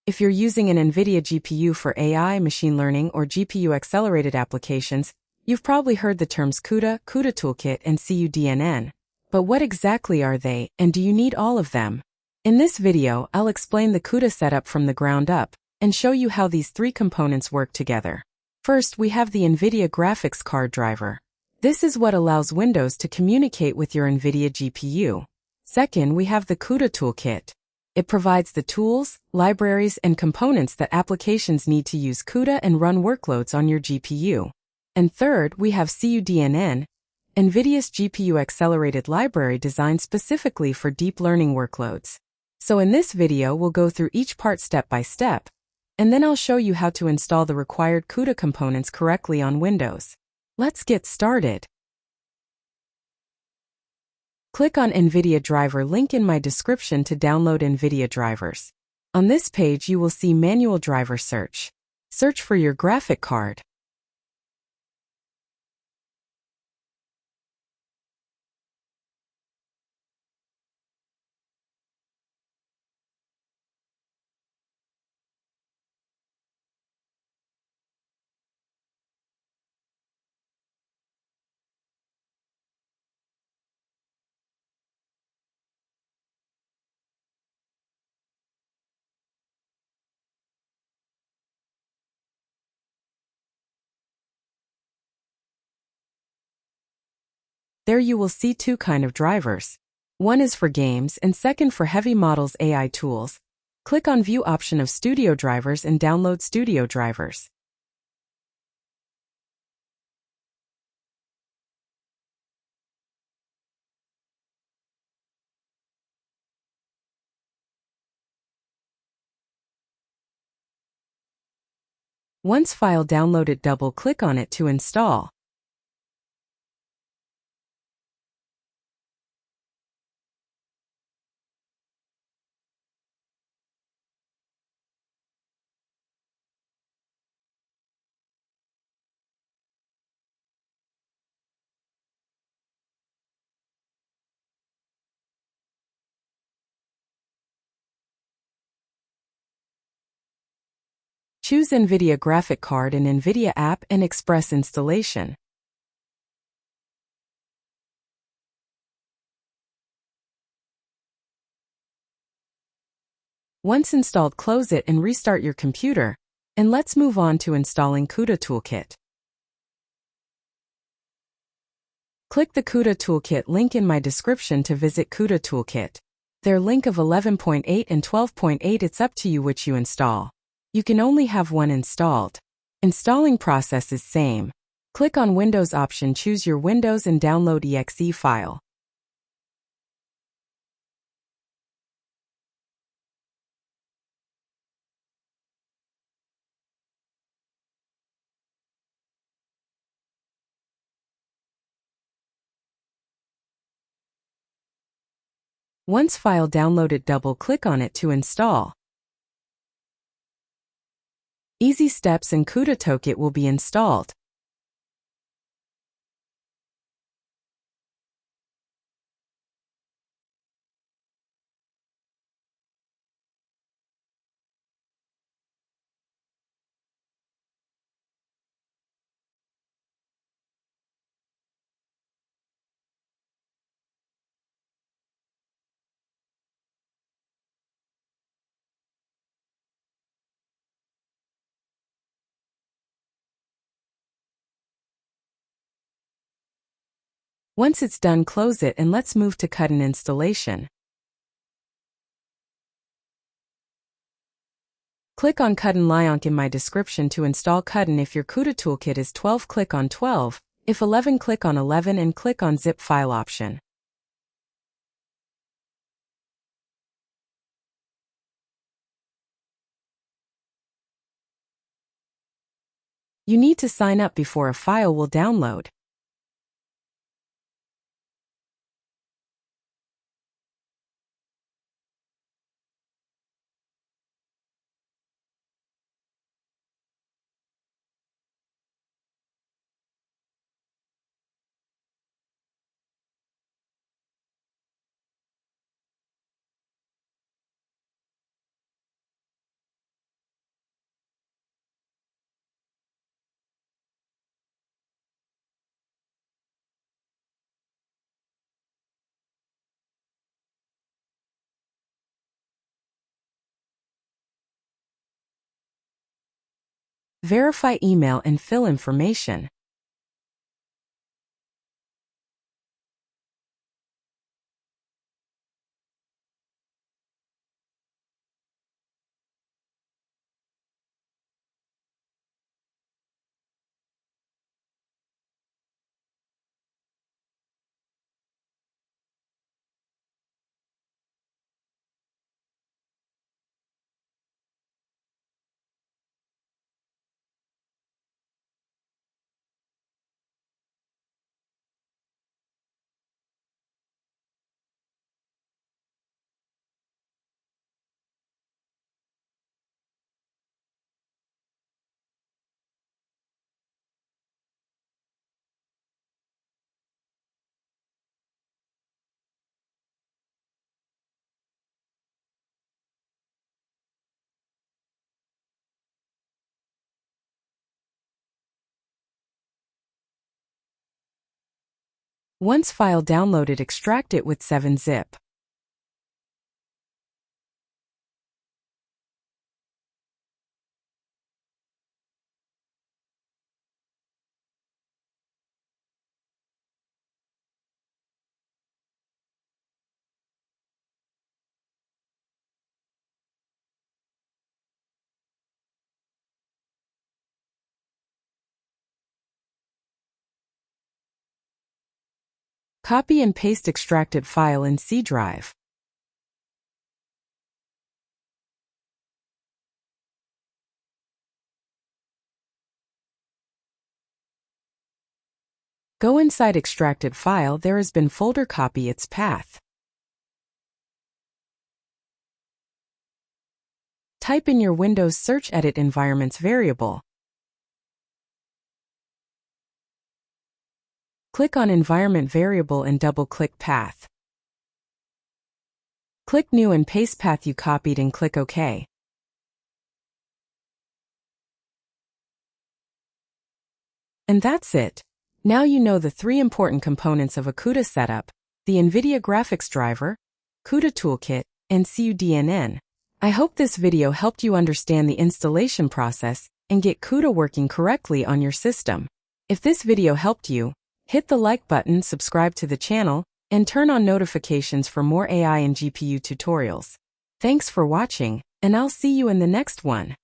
If you're using an NVIDIA GPU for AI, machine learning, or GPU-accelerated applications, you've probably heard the terms CUDA Toolkit, and cuDNN. But what exactly are they, and do you need all of them? In this video, I'll explain the CUDA setup from the ground up, and show you how these three components work together. First, we have the NVIDIA graphics card driver. This is what allows Windows to communicate with your NVIDIA GPU. Second, we have the CUDA Toolkit. It provides the tools, libraries, and components that applications need to use CUDA and run workloads on your GPU. And third, we have cuDNN, NVIDIA's GPU-accelerated library designed specifically for deep learning workloads. So in this video, we'll go through each part step by step, and then I'll show you how to install the required CUDA components correctly on Windows. Let's get started. Click on NVIDIA driver link in my description to download NVIDIA drivers. On this page, you will see manual driver search. Search for your graphic card. There you will see two kinds of drivers. One is for games and second for heavy models AI tools. Click on View option of Studio drivers and download Studio drivers. Once file downloaded, double-click on it to install. Choose NVIDIA graphic card in NVIDIA app and Express installation. Once installed, close it and restart your computer. And let's move on to installing CUDA Toolkit. Click the CUDA Toolkit link in my description to visit CUDA Toolkit. Their link of 11.8 and 12.8, it's up to you which you install. You can only have one installed. Installing process is same. Click on Windows option, choose your Windows and download exe file. Once file downloaded, double-click on it to install. Easy steps in CUDA Toolkit will be installed. Once it's done, close it and let's move to cuDNN installation. Click on cuDNN link in my description to install cuDNN. If your CUDA Toolkit is 12, click on 12. If 11, click on 11 and click on Zip File option. You need to sign up before a file will download. Verify email and fill information. Once file downloaded, extract it with 7-zip. Copy and paste extracted file in C drive. Go inside extracted file. There has been folder. Copy its path. Type in your Windows search. Edit environments variable. Click on environment variable and double-click path. Click new and paste path you copied and click OK. And that's it. Now you know the 3 important components of a CUDA setup: the NVIDIA graphics driver, CUDA Toolkit, and cuDNN. I hope this video helped you understand the installation process and get CUDA working correctly on your system. If this video helped you, hit the like button, subscribe to the channel, and turn on notifications for more AI and GPU tutorials. Thanks for watching, and I'll see you in the next one.